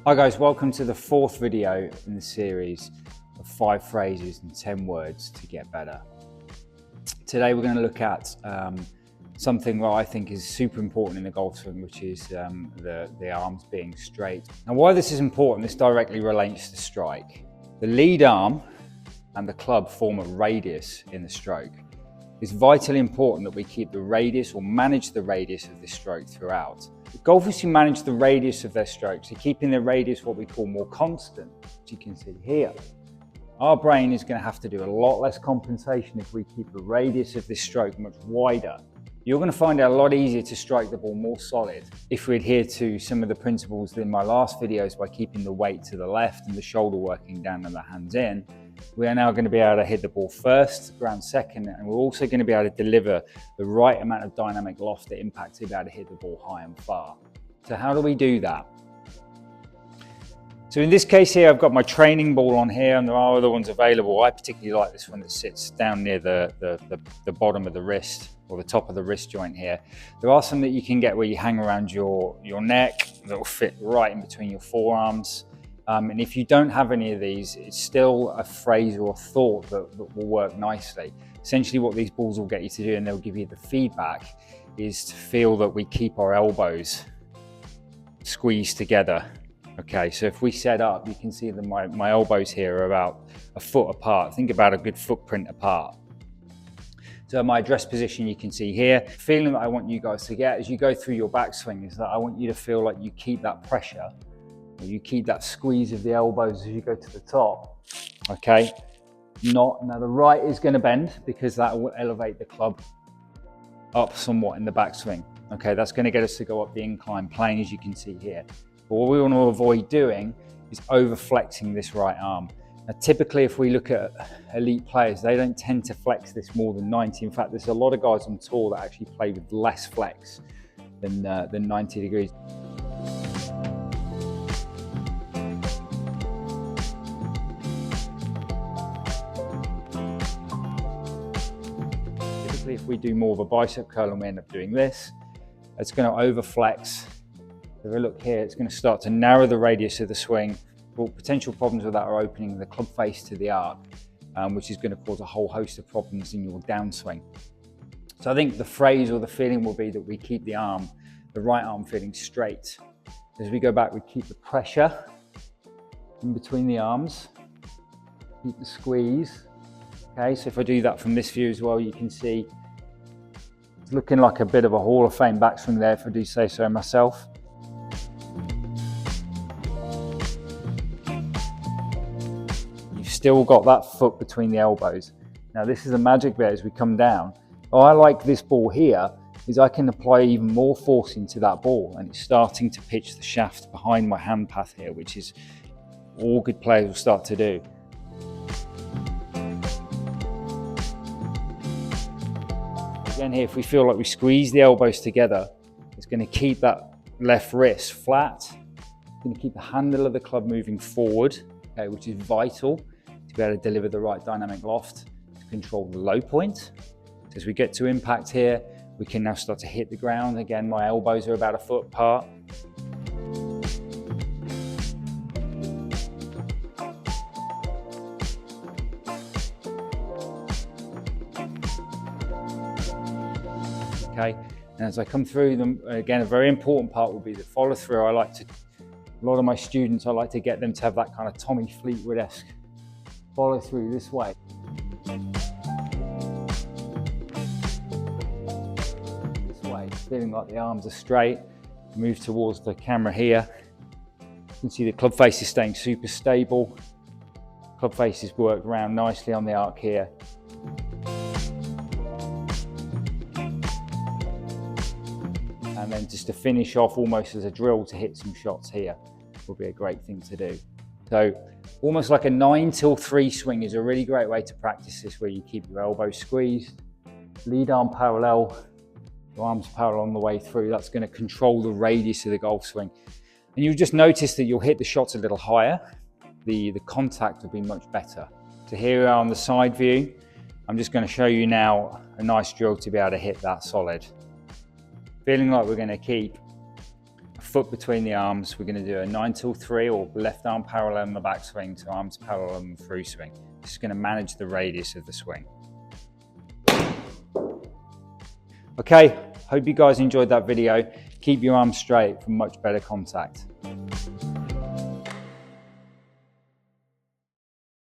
Hi guys, welcome to the fourth video in the series of 5 phrases and 10 words to get better. Today we're going to look at something that I think is super important in the golf swing, which is the arms being straight. Now why this is important, this directly relates to strike. The lead arm and the club form a radius in the stroke. It's vitally important that we keep the radius or manage the radius of the stroke throughout. The golfers who manage the radius of their strokes are keeping the radius what we call more constant, which you can see here. Our brain is going to have to do a lot less compensation if we keep the radius of this stroke much wider. You're going to find it a lot easier to strike the ball more solid if we adhere to some of the principles in my last videos by keeping the weight to the left and the shoulder working down and the hands in. We are now going to be able to hit the ball first, ground second, and we're also going to be able to deliver the right amount of dynamic loft at impact to be able to hit the ball high and far. So how do we do that? So in this case here, I've got my training ball on here, and there are other ones available. I particularly like this one that sits down near the bottom of the wrist, or the top of the wrist joint here. There are some that you can get where you hang around your neck that will fit right in between your forearms. And if you don't have any of these, it's still a phrase or a thought that will work nicely. Essentially what these balls will get you to do, and they'll give you the feedback, is to feel that we keep our elbows squeezed together. Okay, so if we set up, you can see that my elbows here are about a foot apart. Think about a good footprint apart. So my address position you can see here. The feeling that I want you guys to get as you go through your backswing is that I want you to feel like you keep that pressure. You keep that squeeze of the elbows as you go to the top, okay? Now the right is going to bend because that will elevate the club up somewhat in the backswing. Okay, that's going to get us to go up the incline plane as you can see here. But what we want to avoid doing is over flexing this right arm. Now typically if we look at elite players, they don't tend to flex this more than 90. In fact, there's a lot of guys on tour that actually play with less flex than 90 degrees. If we do more of a bicep curl and we end up doing this, it's going to over flex. If we look here, it's going to start to narrow the radius of the swing. Well, potential problems with that are opening the club face to the arc, which is going to cause a whole host of problems in your downswing. So I think the phrase or the feeling will be that we keep the right arm feeling straight. As we go back, we keep the pressure in between the arms, keep the squeeze. Okay, so if I do that from this view as well, you can see it's looking like a bit of a Hall of Fame backswing there, if I do say so myself. You've still got that foot between the elbows. Now this is a magic bit as we come down. What I like this ball here is I can apply even more force into that ball, and it's starting to pitch the shaft behind my hand path here, which is all good players will start to do. Again here, if we feel like we squeeze the elbows together, it's going to keep that left wrist flat. It's going to keep the handle of the club moving forward, okay, which is vital to be able to deliver the right dynamic loft, to control the low point. So as we get to impact here, we can now start to hit the ground. Again, my elbows are about a foot apart. Okay, and as I come through them, again, a very important part will be the follow through. A lot of my students, I like to get them to have that kind of Tommy Fleetwood-esque follow through this way. This way, feeling like the arms are straight. Move towards the camera here. You can see the club face is staying super stable. Club face is worked around nicely on the arc here. And then just to finish off almost as a drill to hit some shots here will be a great thing to do. So almost like a 9 till 3 swing is a really great way to practice this, where you keep your elbows squeezed, lead arm parallel, your arms parallel on the way through. That's going to control the radius of the golf swing. And you'll just notice that you'll hit the shots a little higher. The contact will be much better. So here we are on the side view. I'm just going to show you now a nice drill to be able to hit that solid. Feeling like we're going to keep foot between the arms. We're going to do a 9-3 or left arm parallel in the backswing to arms parallel in the through swing. This is going to manage the radius of the swing. Okay, hope you guys enjoyed that video. Keep your arms straight for much better contact.